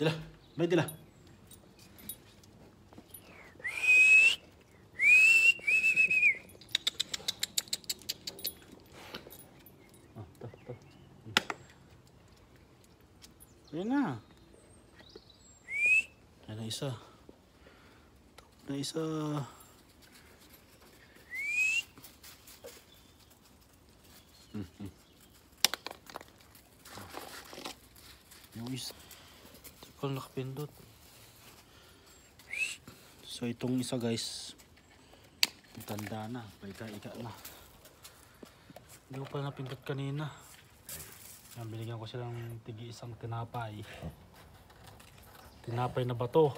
Dila. May dila. Ayan na. Ayan na isa. Na isa. Yung isa. Ito pala nakapindot. So itong isa guys. Tanda na. Paika-ika na. Hindi ko pala napindot kanina. Yan, binigyan ko silang tigi isang tinapay. Tinapay na bato.